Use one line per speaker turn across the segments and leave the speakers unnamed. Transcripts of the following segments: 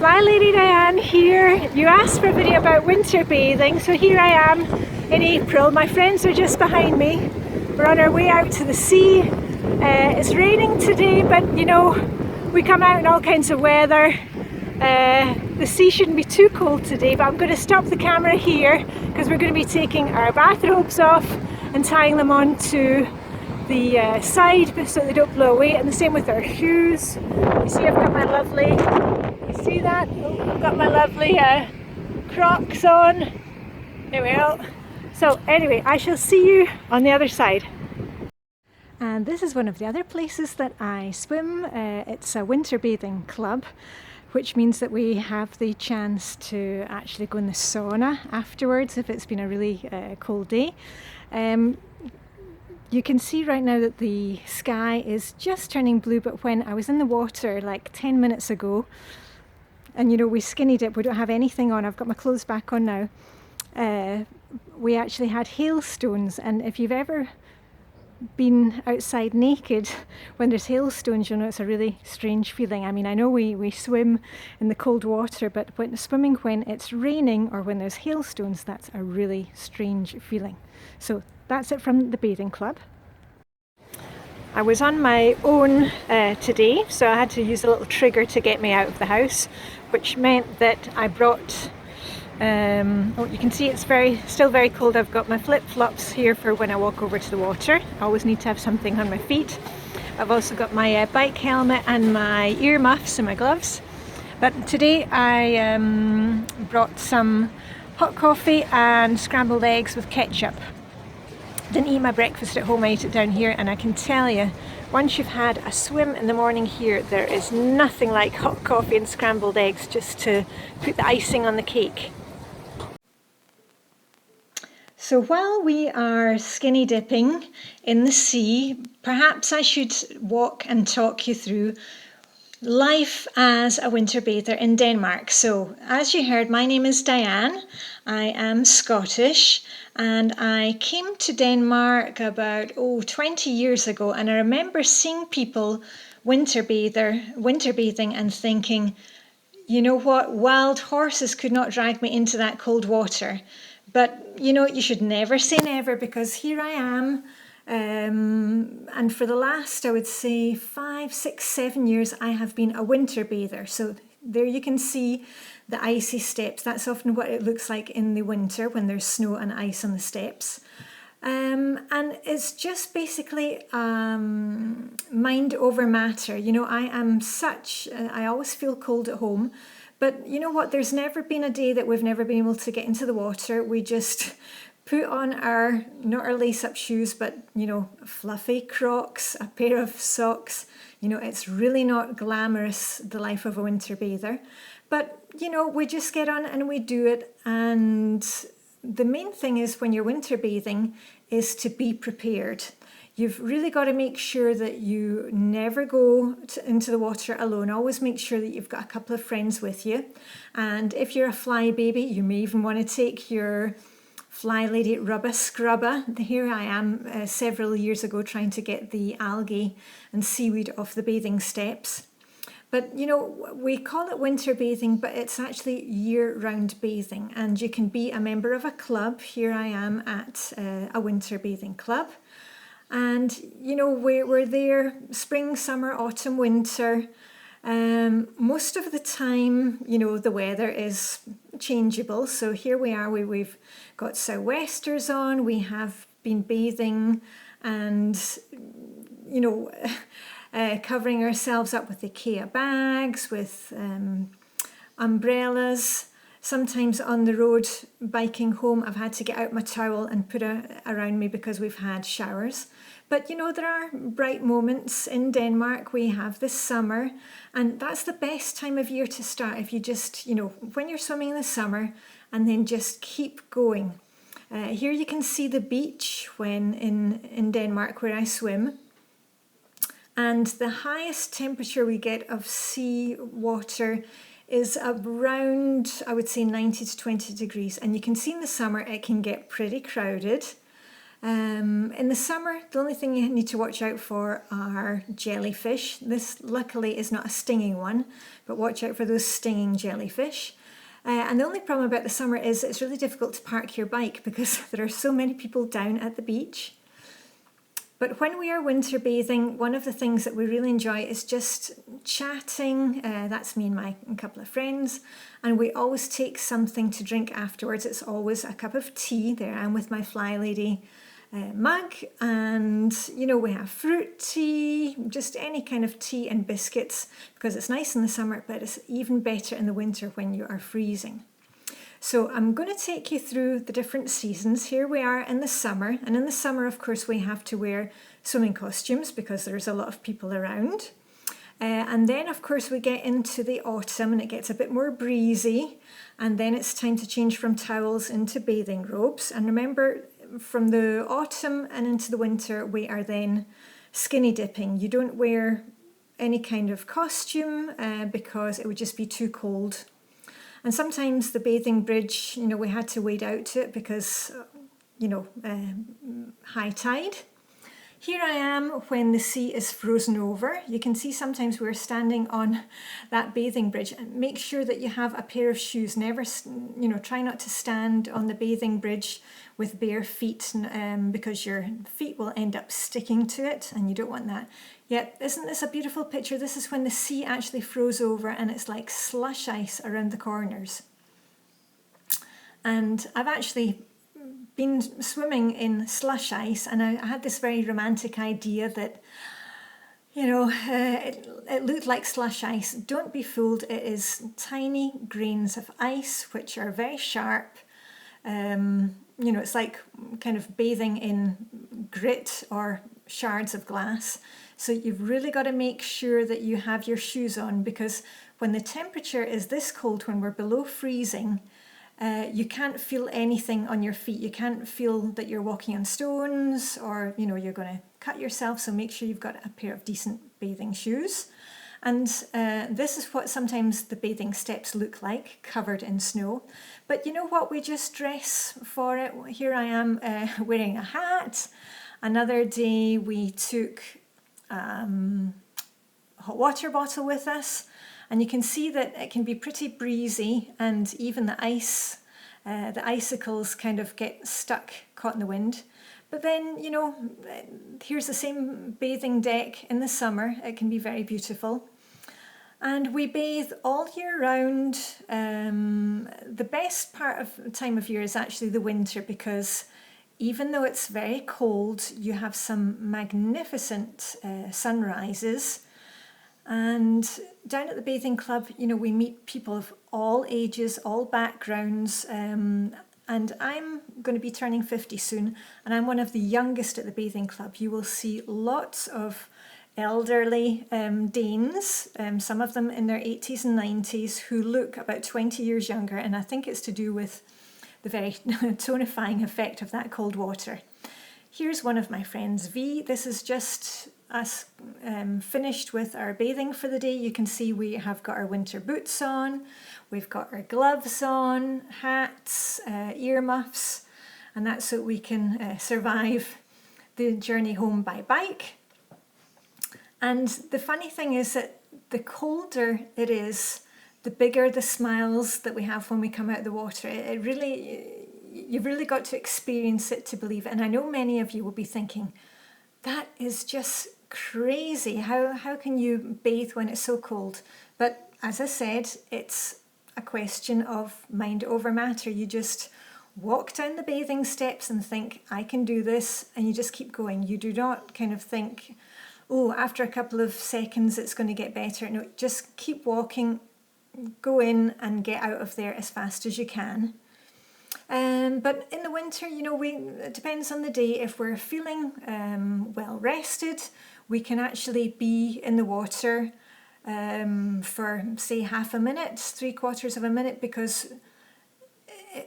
Fly Lady Diane here. You asked for a video about winter bathing, so here I am in April. My friends are just behind me. We're on our way out to the sea. It's raining today, but you know, we come out in all kinds of weather. The sea shouldn't be too cold today, but I'm going to stop the camera here because we're going to be taking our bathrobes off and tying them onto the side so they don't blow away, and the same with our shoes. You see I've got my lovely, you see that? Oh, I've got my lovely Crocs on. There we go. So anyway, I shall see you on the other side. And this is one of the other places that I swim. It's a winter bathing club, which means that we have the chance to actually go in the sauna afterwards if it's been a really cold day. You can see right now that the sky is just turning blue, but when I was in the water like 10 minutes ago, and you know, we skinny dip, we don't have anything on, I've got my clothes back on now, we actually had hailstones. And if you've ever been outside naked when there's hailstones, you'll know it's a really strange feeling. I mean, I know we swim in the cold water, but when swimming when it's raining or when there's hailstones, that's a really strange feeling. So that's it from the bathing club. I was on my own today, so I had to use a little trigger to get me out of the house, which meant that I brought oh, you can see it's still very cold. I've got my flip-flops here for when I walk over to the water. I always need to have something on my feet. I've also got my bike helmet and my ear muffs and my gloves. But today I brought some hot coffee and scrambled eggs with ketchup. Didn't eat my breakfast at home, I ate it down here, and I can tell you, once you've had a swim in the morning here, there is nothing like hot coffee and scrambled eggs just to put the icing on the cake. So while we are skinny dipping in the sea, perhaps I should walk and talk you through life as a winter bather in Denmark. So as you heard, my name is Diane. I am Scottish, and I came to Denmark about 20 years ago, and I remember seeing people winter bathing and thinking, you know what, wild horses could not drag me into that cold water. But you know, you should never say never, because here I am. And for the last, I would say 5, 6, 7 years, I have been a winter bather. So there you can see the icy steps. That's often what it looks like in the winter when there's snow and ice on the steps. And it's just basically mind over matter. You know, I always feel cold at home. But you know what, there's never been a day that we've never been able to get into the water. We just put on not our lace-up shoes, but, you know, fluffy Crocs, a pair of socks. You know, it's really not glamorous, the life of a winter bather. But, you know, we just get on and we do it. And the main thing is when you're winter bathing is to be prepared. You've really got to make sure that you never go into the water alone. Always make sure that you've got a couple of friends with you. And if you're a fly baby, you may even want to take your Fly Lady rubber scrubber. Here I am several years ago trying to get the algae and seaweed off the bathing steps. But you know, we call it winter bathing, but it's actually year-round bathing. And you can be a member of a club. Here I am at a winter bathing club. And you know, we're there spring, summer, autumn, winter. Most of the time, you know, the weather is changeable. So here we are, we've got sou'westers on, we have been bathing and, you know, covering ourselves up with IKEA bags, with umbrellas. Sometimes on the road biking home, I've had to get out my towel and put it around me because we've had showers. But you know, there are bright moments in Denmark. We have this summer, and that's the best time of year to start. If you just, you know, when you're swimming in the summer, and then just keep going. Here you can see the beach when in Denmark where I swim. And the highest temperature we get of sea water is around, I would say, 90 to 20 degrees. And you can see in the summer it can get pretty crowded. In the summer, the only thing you need to watch out for are jellyfish. This luckily is not a stinging one, but watch out for those stinging jellyfish. And the only problem about the summer is it's really difficult to park your bike because there are so many people down at the beach. But when we are winter bathing, one of the things that we really enjoy is just chatting. That's me and my couple of friends. And we always take something to drink afterwards. It's always a cup of tea. There I am with my Fly Lady mug. And, you know, we have fruit tea, just any kind of tea and biscuits, because it's nice in the summer, but it's even better in the winter when you are freezing. So I'm going to take you through the different seasons. Here we are in the summer, and in the summer, of course, we have to wear swimming costumes because there's a lot of people around. And then, of course, we get into the autumn and it gets a bit more breezy, and then it's time to change from towels into bathing robes. And remember, from the autumn and into the winter, we are then skinny dipping. You don't wear any kind of costume because it would just be too cold. And sometimes the bathing bridge, you know, we had to wade out to it because, you know, high tide. Here I am when the sea is frozen over. You can see sometimes we're standing on that bathing bridge. Make sure that you have a pair of shoes. Never, you know, try not to stand on the bathing bridge with bare feet because your feet will end up sticking to it and you don't want that. Yet, isn't this a beautiful picture? This is when the sea actually froze over and it's like slush ice around the corners. And I've actually been swimming in slush ice, and I had this very romantic idea that, you know, it looked like slush ice. Don't be fooled. It is tiny grains of ice which are very sharp. You know, it's like kind of bathing in grit or shards of glass. So you've really got to make sure that you have your shoes on, because when the temperature is this cold, when we're below freezing, you can't feel anything on your feet. You can't feel that you're walking on stones or, you know, you're going to cut yourself. So make sure you've got a pair of decent bathing shoes. And this is what sometimes the bathing steps look like, covered in snow. But you know what? We just dress for it. Here I am wearing a hat. Another day we took a hot water bottle with us. And you can see that it can be pretty breezy, and even the ice, the icicles kind of get stuck, caught in the wind. But then, you know, here's the same bathing deck in the summer. It can be very beautiful. And we bathe all year round. The best time of year is actually the winter, because even though it's very cold, you have some magnificent sunrises. And down at the bathing club, you know, we meet people of all ages, all backgrounds, and I'm going to be turning 50 soon, and I'm one of the youngest at the bathing club. You will see lots of elderly Danes, some of them in their 80s and 90s, who look about 20 years younger, and I think it's to do with the very tonifying effect of that cold water. Here's one of my friends, V. This is just us finished with our bathing for the day. You can see we have got our winter boots on, we've got our gloves on, hats, earmuffs, and that's so we can survive the journey home by bike. And the funny thing is that the colder it is, the bigger the smiles that we have when we come out of the water. You've really got to experience it to believe it. And I know many of you will be thinking, that is just crazy. How can you bathe when it's so cold? But as I said, it's a question of mind over matter. You just walk down the bathing steps and think, I can do this, and you just keep going. You do not kind of think, oh, after a couple of seconds it's going to get better. No, just keep walking, go in and get out of there as fast as you can. But in the winter, you know, it depends on the day. If we're feeling well rested, we can actually be in the water for, say, half a minute, 3/4 of a minute, because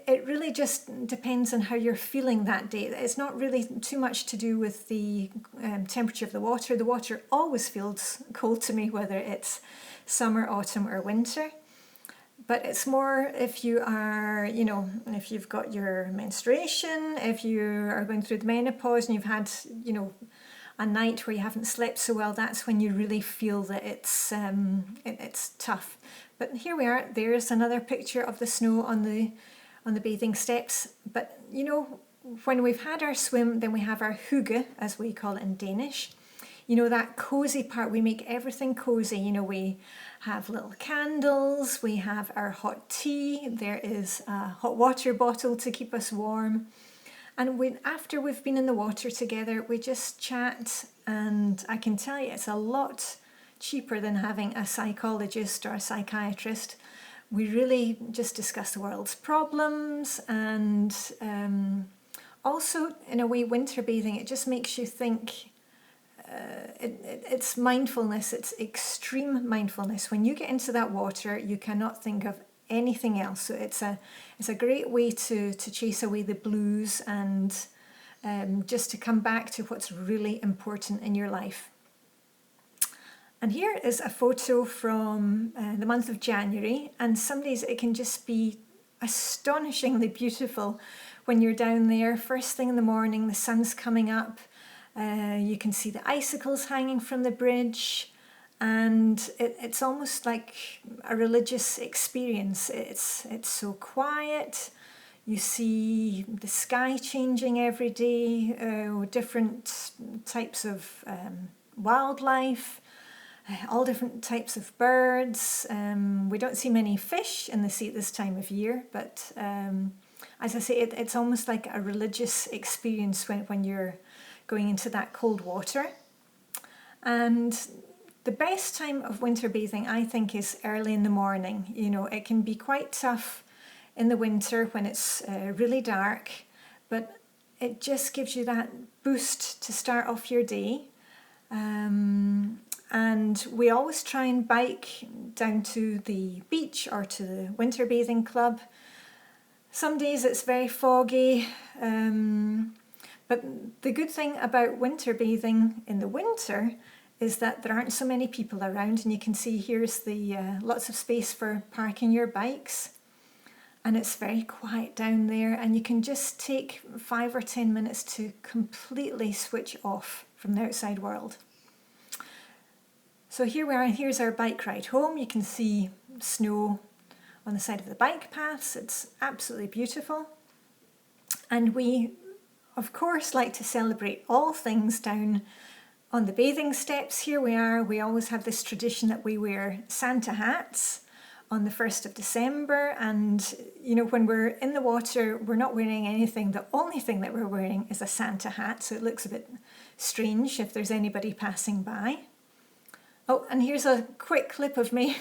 it really just depends on how you're feeling that day. It's not really too much to do with the temperature of the water. The water always feels cold to me, whether it's summer, autumn or winter. But it's more if you are, if you've got your menstruation, if you are going through the menopause and you've had, a night where you haven't slept so well, that's when you really feel that it's tough. But here we are, there's another picture of the snow on the bathing steps. But when we've had our swim, then we have our hygge, as we call it in Danish. That cozy part, we make everything cozy. We have little candles, we have our hot tea, there is a hot water bottle to keep us warm. And after we've been in the water together, we just chat, and I can tell you it's a lot cheaper than having a psychologist or a psychiatrist. We really just discuss the world's problems, and also in a way winter bathing, it just makes you think. It's mindfulness, it's extreme mindfulness. When you get into that water, you cannot think of anything else. So it's a great way to chase away the blues and just to come back to what's really important in your life. And here is a photo from the month of January, and some days it can just be astonishingly beautiful when you're down there first thing in the morning, the sun's coming up. You can see the icicles hanging from the bridge, and it's almost like a religious experience. It's so quiet. You see the sky changing every day, different types of wildlife, all different types of birds. We don't see many fish in the sea at this time of year, but as I say, it's almost like a religious experience when you're going into that cold water. And the best time of winter bathing, I think, is early in the morning. It can be quite tough in the winter when it's really dark, but it just gives you that boost to start off your day. And we always try and bike down to the beach or to the winter bathing club. Some days it's very foggy, but the good thing about winter bathing in the winter is that there aren't so many people around, and you can see here's the lots of space for parking your bikes, and it's very quiet down there, and you can just take 5 or 10 minutes to completely switch off from the outside world. So here we are, and here's our bike ride home. You can see snow on the side of the bike paths. It's absolutely beautiful, and we of course like to celebrate all things down on the bathing steps. Here we are, we always have this tradition that we wear Santa hats on the 1st of December, and when we're in the water we're not wearing anything. The only thing that we're wearing is a Santa hat, so it looks a bit strange if there's anybody passing by. Oh, and here's a quick clip of me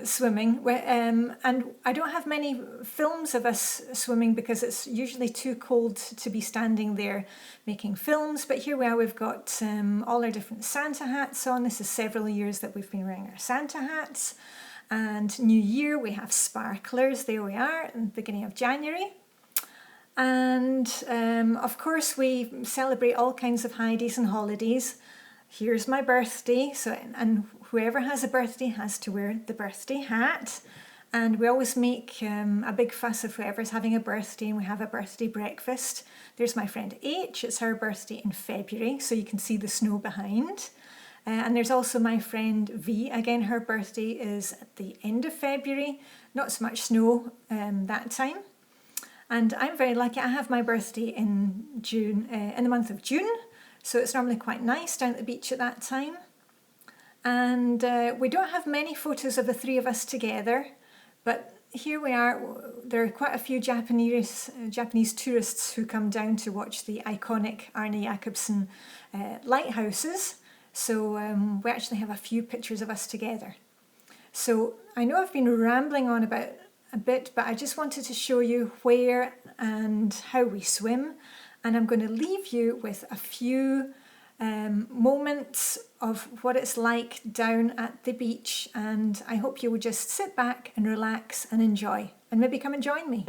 swimming. And I don't have many films of us swimming because it's usually too cold to be standing there making films. But here we are, we've got all our different Santa hats on. This is several years that we've been wearing our Santa hats. And New Year, we have sparklers. There we are, in the beginning of January. And of course, we celebrate all kinds of high days and holidays. Here's my birthday, and whoever has a birthday has to wear the birthday hat, and we always make a big fuss of whoever's having a birthday, and we have a birthday breakfast. There's my friend H, it's her birthday in February, so you can see the snow behind. And there's also my friend V, again her birthday is at the end of February, not so much snow that time. And I'm very lucky, I have my birthday in June, in the month of June. So it's normally quite nice down at the beach at that time. And we don't have many photos of the three of us together, but here we are. There are quite a few Japanese tourists who come down to watch the iconic Arne Jacobsen lighthouses. So we actually have a few pictures of us together. So I know I've been rambling on about a bit, but I just wanted to show you where and how we swim. And I'm going to leave you with a few moments of what it's like down at the beach, and I hope you will just sit back and relax and enjoy, and maybe come and join me.